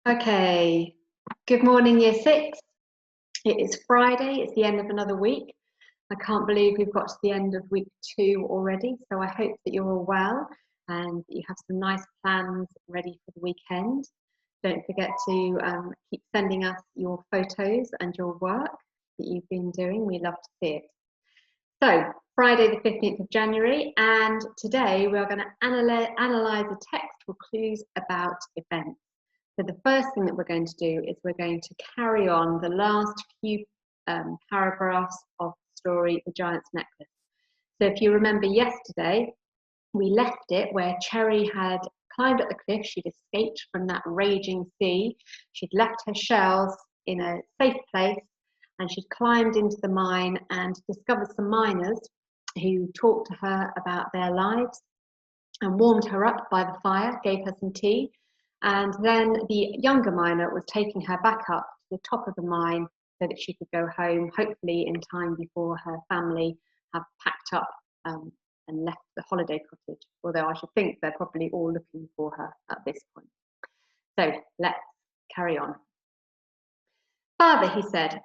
Okay, good morning, Year 6. It is Friday, it's the end of another week. I can't believe we've got to the end of week 2 already, so I hope that you're all well and that you have some nice plans ready for the weekend. Don't forget to keep sending us your photos and your work that you've been doing. We love to see it. So, Friday the 15th of January, and today we are going to analyse a text for clues about events. So the first thing that we're going to do is we're going to carry on the last few paragraphs of the story, The Giant's Necklace. So if you remember yesterday, we left it where Cherry had climbed up the cliff, she'd escaped from that raging sea, she'd left her shells in a safe place, and she'd climbed into the mine and discovered some miners who talked to her about their lives and warmed her up by the fire, gave her some tea. And then the younger miner was taking her back up to the top of the mine so that she could go home, hopefully in time before her family have packed up and left the holiday cottage, although I should think they're probably all looking for her at this point. So let's carry on. Father, he said,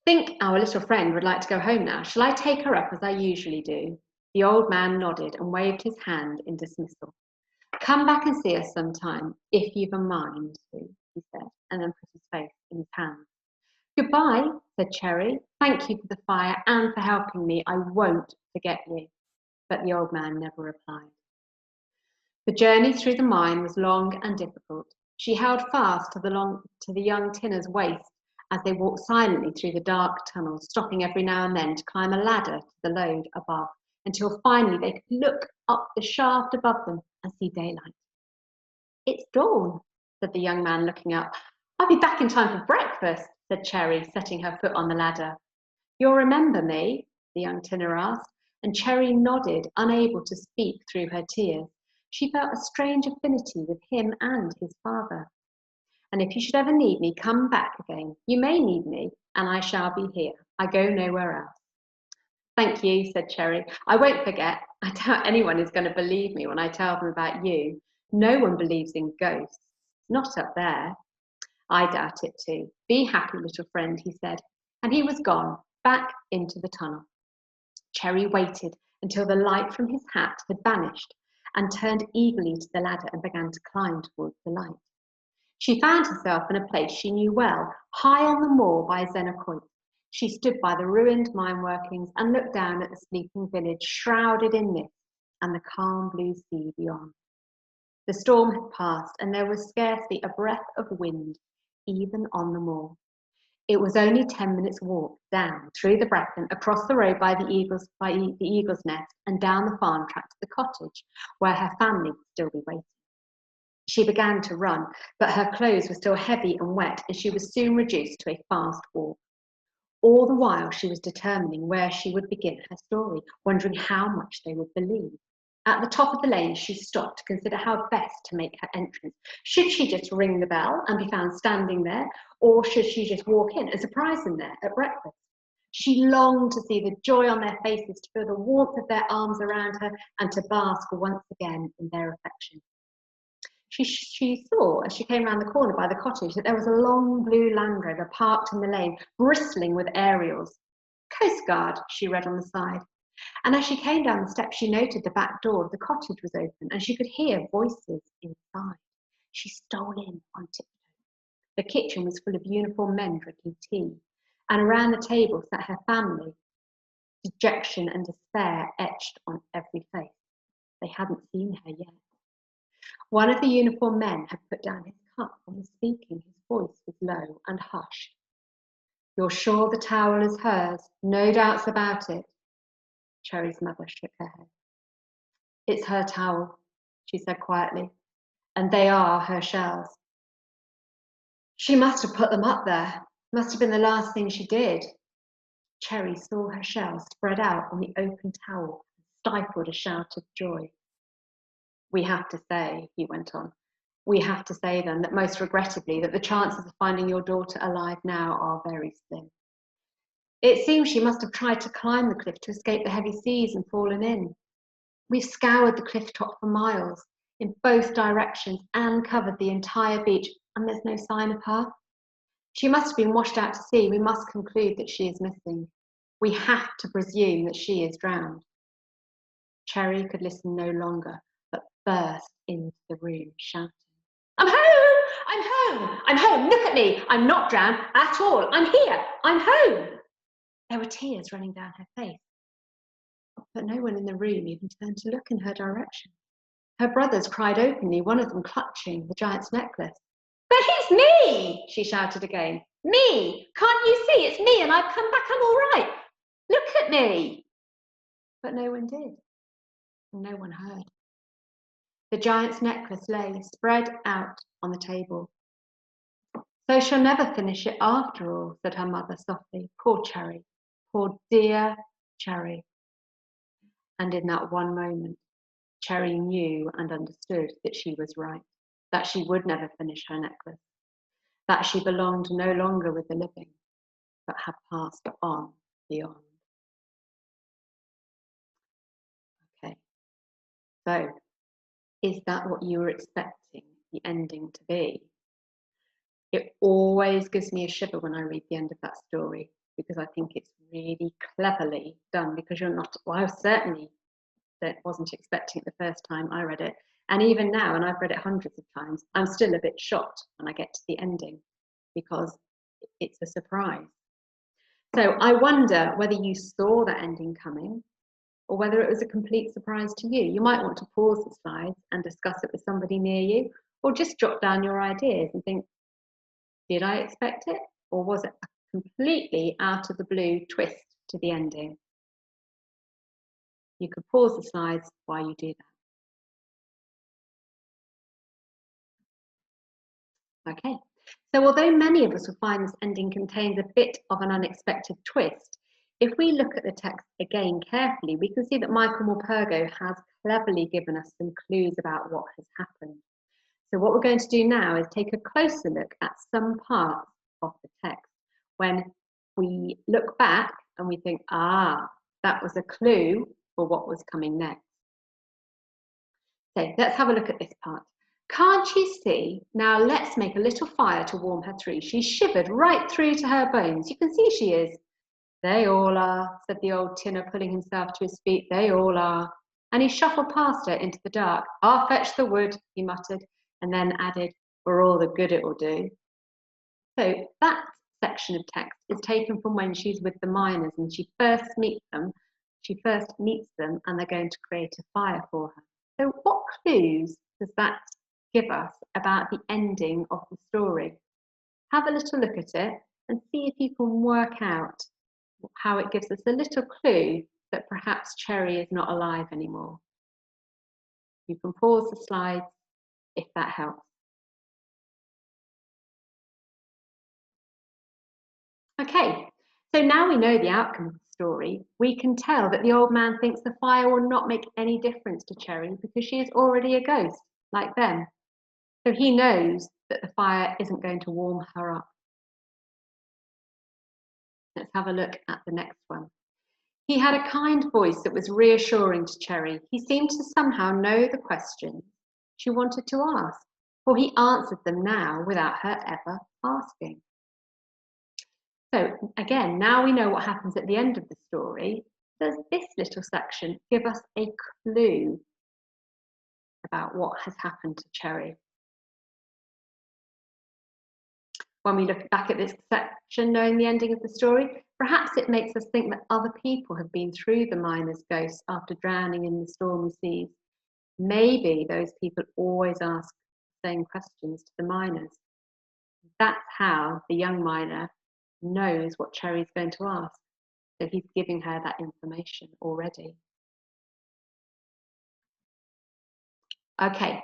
think our little friend would like to go home now. Shall I take her up as I usually do? The old man nodded and waved his hand in dismissal. Come back and see us sometime, if you've a mind to, he said, and then put his face in his hands. Goodbye, said Cherry. Thank you for the fire and for helping me. I won't forget you. But the old man never replied. The journey through the mine was long and difficult. She held fast to the young tinner's waist as they walked silently through the dark tunnel, stopping every now and then to climb a ladder to the lode above, until finally they could look up the shaft above them and see daylight. It's dawn, said the young man, looking up. I'll be back in time for breakfast, said Cherry, setting her foot on the ladder. You'll remember me? The young tinner asked, and Cherry nodded, unable to speak through her tears. She felt a strange affinity with him and his father. And if you should ever need me, come back again. You may need me, and I shall be here. I go nowhere else. Thank you, said Cherry. I won't forget. I doubt anyone is going to believe me when I tell them about you. No one believes in ghosts. Not up there. I doubt it too. Be happy, little friend, he said. And he was gone, back into the tunnel. Cherry waited until the light from his hat had vanished and turned eagerly to the ladder and began to climb towards the light. She found herself in a place she knew well, high on the moor by Zennacoit. She stood by the ruined mine workings and looked down at the sleeping village, shrouded in mist, and the calm blue sea beyond. The storm had passed, and there was scarcely a breath of wind, even on the moor. It was only 10 minutes' walk down through the bracken, across the road by the eagle's nest, and down the farm track to the cottage, where her family would still be waiting. She began to run, but her clothes were still heavy and wet, and she was soon reduced to a fast walk. All the while she was determining where she would begin her story, wondering how much they would believe. At the top of the lane, she stopped to consider how best to make her entrance. Should she just ring the bell and be found standing there, or should she just walk in and surprise them there at breakfast? She longed to see the joy on their faces, to feel the warmth of their arms around her, and to bask once again in their affection. She saw, as she came round the corner by the cottage, that there was a long blue Land Rover parked in the lane, bristling with aerials. Coast Guard, she read on the side. And as she came down the steps, she noted the back door of the cottage was open, and she could hear voices inside. She stole in on tiptoe. The kitchen was full of uniformed men drinking tea, and around the table sat her family, dejection and despair etched on every face. They hadn't seen her yet. One of the uniformed men had put down his cup and was speaking. His voice was low and hushed. You're sure the towel is hers? No doubts about it. Cherry's mother shook her head. It's her towel, she said quietly, and they are her shells. She must have put them up there. Must have been the last thing she did. Cherry saw her shells spread out on the open towel and stifled a shout of joy. We have to say, he went on, we have to say then that most regrettably that the chances of finding your daughter alive now are very slim. It seems she must have tried to climb the cliff to escape the heavy seas and fallen in. We've scoured the cliff top for miles in both directions and covered the entire beach, and there's no sign of her. She must have been washed out to sea. We must conclude that she is missing. We have to presume that she is drowned. Cherry could listen no longer, but burst into the room, shouting, "I'm home! I'm home! I'm home! Look at me! I'm not drowned at all! I'm here! I'm home!" There were tears running down her face, but no one in the room even turned to look in her direction. Her brothers cried openly, one of them clutching the giant's necklace. "But it's me!" she shouted again. "Me! Can't you see? It's me, and I've come back. I'm all right. Look at me!" But no one did, and no one heard. The giant's necklace lay spread out on the table. "So she'll never finish it after all," said her mother softly. "Poor Cherry, poor dear Cherry." And in that one moment, Cherry knew and understood that she was right, that she would never finish her necklace, that she belonged no longer with the living, but had passed on beyond. Okay, so is that what you were expecting the ending to be? It always gives me a shiver when I read the end of that story, because I think it's really cleverly done, because you're not, well, I certainly wasn't expecting it the first time I read it. And even now, and I've read it hundreds of times, I'm still a bit shocked when I get to the ending, because it's a surprise. So I wonder whether you saw that ending coming, or whether it was a complete surprise to you. You might want to pause the slides and discuss it with somebody near you, or just jot down your ideas and think, did I expect it? Or was it a completely out of the blue twist to the ending? You could pause the slides while you do that. Okay, so although many of us will find this ending contains a bit of an unexpected twist, if we look at the text again carefully, we can see that Michael Morpurgo has cleverly given us some clues about what has happened. So what we're going to do now is take a closer look at some parts of the text when we look back and we think, that was a clue for what was coming next. So let's have a look at this part. "Can't you see? Now let's make a little fire to warm her through. She's shivered right through to her bones. You can see she is." "They all are," said the old tinner, pulling himself to his feet. "They all are." And he shuffled past her into the dark. "I'll fetch the wood," he muttered, and then added, "for all the good it will do." So that section of text is taken from when she's with the miners and she first meets them, and they're going to create a fire for her. So what clues does that give us about the ending of the story? Have a little look at it and see if you can work out how it gives us a little clue that perhaps Cherry is not alive anymore. You can pause the slides if that helps. Okay, so now we know the outcome of the story, we can tell that the old man thinks the fire will not make any difference to Cherry because she is already a ghost, like them. So he knows that the fire isn't going to warm her up. Let's have a look at the next one. He had a kind voice that was reassuring to Cherry. He seemed to somehow know the questions she wanted to ask, for he answered them now without her ever asking. So again, now we know what happens at the end of the story. Does this little section give us a clue about what has happened to Cherry? When we look back at this section, knowing the ending of the story, perhaps it makes us think that other people have been through the miner's ghost after drowning in the stormy seas. Maybe those people always ask the same questions to the miners. That's how the young miner knows what Cherry's going to ask. So he's giving her that information already. Okay,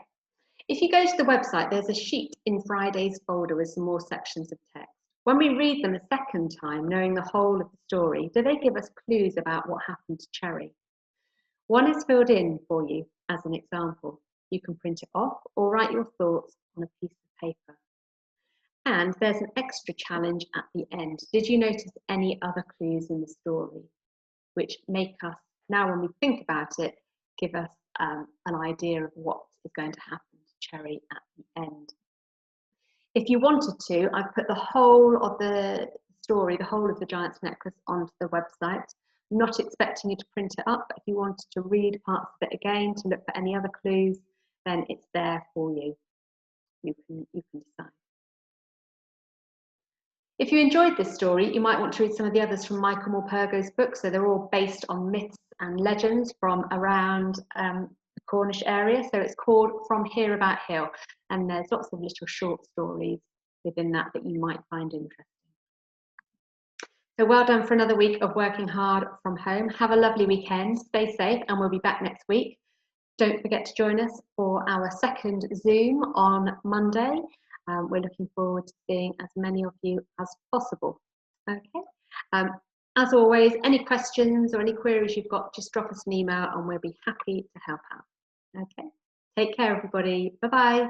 if you go to the website, there's a sheet in Friday's folder with some more sections of text. When we read them a second time, knowing the whole of the story, do they give us clues about what happened to Cherry? One is filled in for you as an example. You can print it off or write your thoughts on a piece of paper. And there's an extra challenge at the end. Did you notice any other clues in the story which make us, now when we think about it, give us an idea of what is going to happen to Cherry at the end? If you wanted to, I've put the whole of the story, the whole of the Giant's Necklace onto the website. I'm not expecting you to print it up, but if you wanted to read parts of it again, to look for any other clues, then it's there for you. You can decide. If you enjoyed this story, you might want to read some of the others from Michael Morpurgo's books. So they're all based on myths and legends from around the Cornish area. So it's called From Here About Hill, and there's lots of little short stories within that you might find interesting. So well done for another week of working hard from home. Have a lovely weekend, stay safe, and we'll be back next week. Don't forget to join us for our second Zoom on Monday. We're looking forward to seeing as many of you as possible. Okay. As always, any questions or any queries you've got, just drop us an email and we'll be happy to help out. Okay. Take care, everybody. Bye-bye.